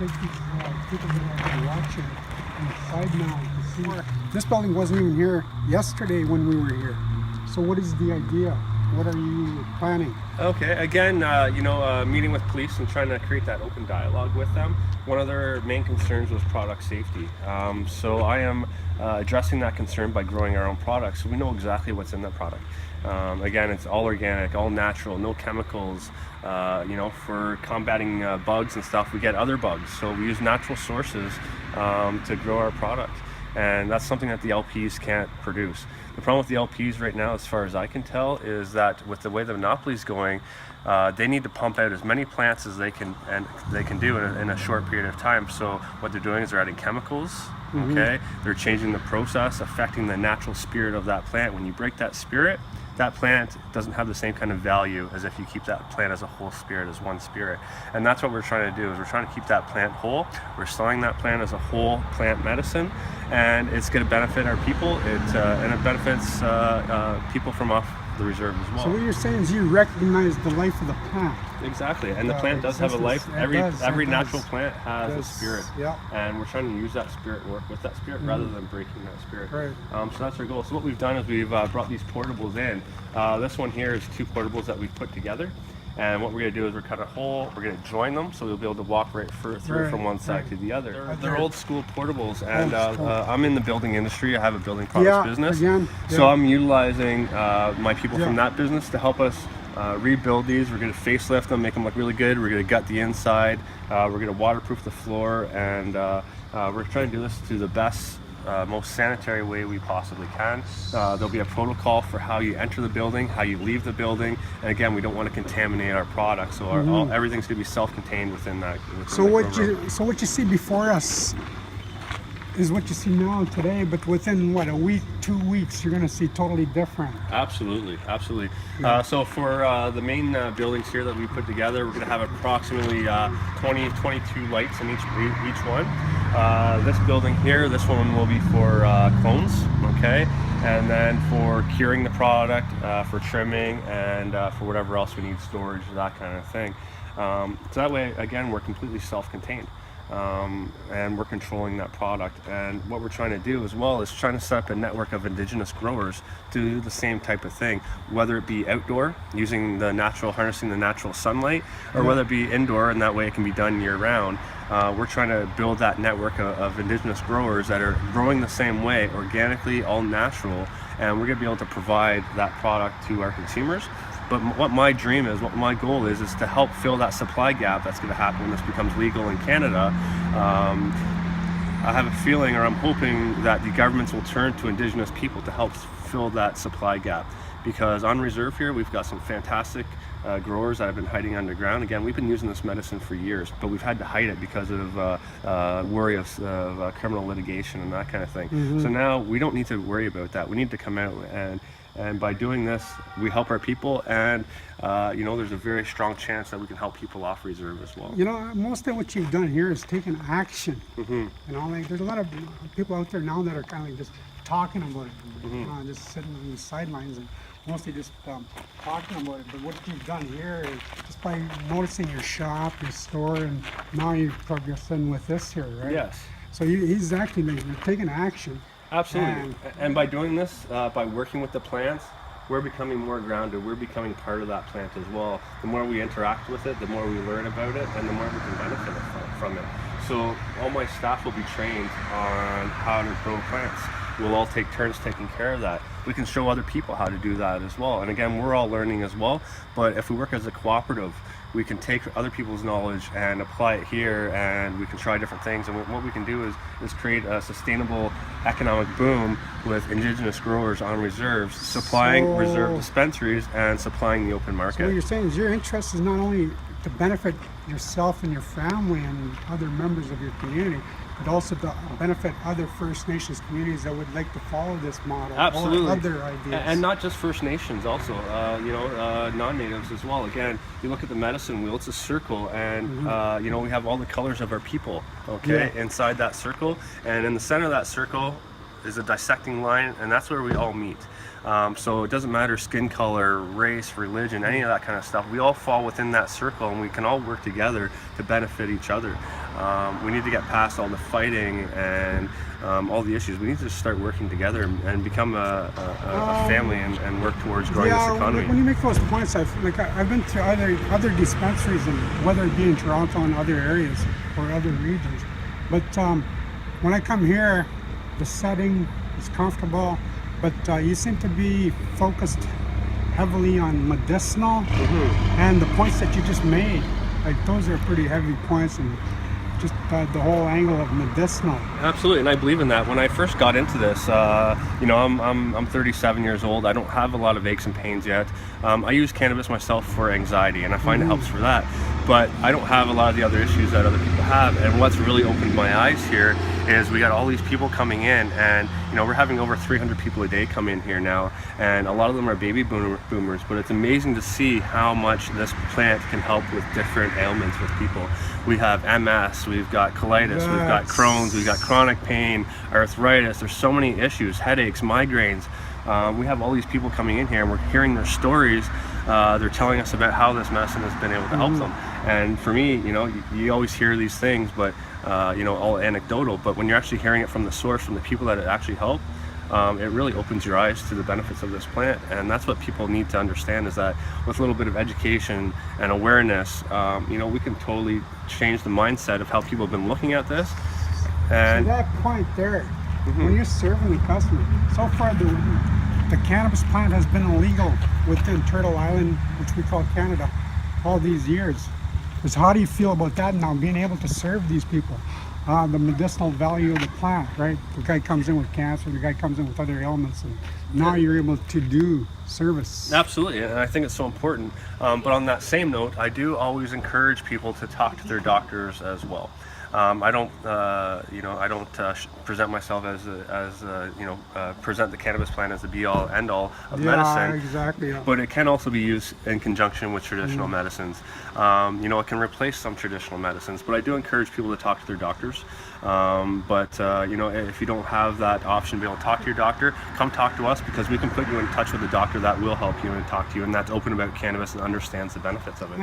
take people that are watching inside now to see. This building wasn't even here yesterday when we were here. So what is the idea? What are you planning? Okay, again, meeting with police and trying to create that open dialogue with them. One of their main concerns was product safety. So I am addressing that concern by growing our own products. So we know exactly what's in that product. Again, it's all organic, all natural, no chemicals. For combating bugs and stuff, we get other bugs. So we use natural sources to grow our product. And that's something that the LPs can't produce. The problem with the LPs right now, as far as I can tell, is that with the way the monopoly is going, they need to pump out as many plants as they can do in a short period of time. So what they're doing is they're adding chemicals. Okay, they're changing the process, affecting the natural spirit of that plant. When you break that spirit, that plant doesn't have the same kind of value as if you keep that plant as a whole spirit, as one spirit. And that's what we're trying to do, is we're trying to keep that plant whole. We're selling that plant as a whole plant medicine, and it's going to benefit our people. And it benefits people from off the reserve as well. So what you're saying is you recognize the life of the plant. Exactly, and the plant does have a life. Every natural plant has a spirit, and we're trying to use that spirit, work with that spirit, rather than breaking that spirit. Right. So that's our goal. So what we've done is we've brought these portables in. This one here is 2 portables that we've put together, and what we're going to do is we're cut a hole, we're going to join them, so we'll be able to walk through from one side to the other. They're old school portables, and I'm in the building industry. I have a building products business, so I'm utilizing my people from that business to help us rebuild these. We're going to facelift them, make them look really good. We're going to gut the inside. We're going to waterproof the floor, and we're trying to do this to the best, most sanitary way we possibly can. There'll be a protocol for how you enter the building, how you leave the building, and again, we don't want to contaminate our product, so everything's going to be self-contained within that. So what you see before us is what you see now today, but within a week, 2 weeks, you're going to see totally different. Absolutely. So for the main buildings here that we put together, we're going to have approximately 22 lights in each one. This building here, this one will be for cones, okay, and then for curing the product, for trimming, and for whatever else we need, storage, that kind of thing. So that way, again, we're completely self-contained. And we're controlling that product, and what we're trying to do as well is trying to set up a network of indigenous growers to do the same type of thing, whether it be outdoor using harnessing the natural sunlight, or whether it be indoor, and that way it can be done year round. We're trying to build that network of indigenous growers that are growing the same way, organically, all natural, and we're going to be able to provide that product to our consumers. But what my dream is, what my goal is to help fill that supply gap that's going to happen when this becomes legal in Canada. I have a feeling, or I'm hoping, that the governments will turn to Indigenous people to help fill that supply gap. Because on reserve here, we've got some fantastic growers that have been hiding underground. Again, we've been using this medicine for years, but we've had to hide it because of worry of criminal litigation and that kind of thing. So now we don't need to worry about that. We need to come out, and by doing this, we help our people, and there's a very strong chance that we can help people off reserve as well. Most of what you've done here is taking action. There's a lot of people out there now that are kind of just talking about it, just sitting on the sidelines and mostly just talking about it. But what you've done here is just by noticing your shop, your store, and now you're progressing with this here, right? Yes. So he's actually taking action. Absolutely. And by doing this, by working with the plants, we're becoming more grounded. We're becoming part of that plant as well. The more we interact with it, the more we learn about it, and the more we can benefit from it. So all my staff will be trained on how to grow plants. We'll all take turns taking care of that. We can show other people how to do that as well. And again, we're all learning as well. But if we work as a cooperative, we can take other people's knowledge and apply it here, and we can try different things. And what we can do is create a sustainable economic boom with Indigenous growers on reserves, supplying reserve dispensaries and supplying the open market. So what you're saying is your interest is not only to benefit yourself and your family and other members of your community, but also to benefit other First Nations communities that would like to follow this model. Absolutely. Or other ideas. And not just First Nations, also, non-natives as well. Again, you look at the medicine wheel, it's a circle, and we have all the colors of our people, inside that circle. And in the center of that circle, is a dissecting line, and that's where we all meet. So it doesn't matter skin color, race, religion, any of that kind of stuff. We all fall within that circle, and we can all work together to benefit each other. We need to get past all the fighting and all the issues. We need to just start working together and become a family and work towards growing this economy. When you make those points, I've been to other dispensaries, and whether it be in Toronto and other areas or other regions. But when I come here, the setting is comfortable, but you seem to be focused heavily on medicinal, and the points that you just made, like those are pretty heavy points, and just the whole angle of medicinal. Absolutely, and I believe in that. When I first got into this, I'm 37 years old. I don't have a lot of aches and pains yet. I use cannabis myself for anxiety, and I find it helps for that. But I don't have a lot of the other issues that other people have. And what's really opened my eyes here is we got all these people coming in, and we're having over 300 people a day come in here now, and a lot of them are baby boomers. But it's amazing to see how much this plant can help with different ailments with people. We have MS, we've got colitis, we've got Crohn's, we've got chronic pain, arthritis. There's so many issues, headaches, migraines. We have all these people coming in here, and we're hearing their stories. They're telling us about how this medicine has been able to help them. And for me, you always hear these things, but all anecdotal. But when you're actually hearing it from the source, from the people that it actually help, it really opens your eyes to the benefits of this plant. And that's what people need to understand, is that with a little bit of education and awareness, we can totally change the mindset of how people have been looking at this. And to that point there, when you're serving the customer, so far the cannabis plant has been illegal within Turtle Island, which we call Canada, all these years. So how do you feel about that now, being able to serve these people? The medicinal value of the plant, right? The guy comes in with cancer, the guy comes in with other ailments, and now you're able to do service. Absolutely, and I think it's so important. But on that same note, I do always encourage people to talk to their doctors as well. I don't present myself present the cannabis plant as the be-all, end-all of medicine. Exactly. Yeah. But it can also be used in conjunction with traditional medicines. It can replace some traditional medicines, but I do encourage people to talk to their doctors. If you don't have that option to be able to talk to your doctor, come talk to us, because we can put you in touch with a doctor that will help you and talk to you, and that's open about cannabis and understands the benefits of it.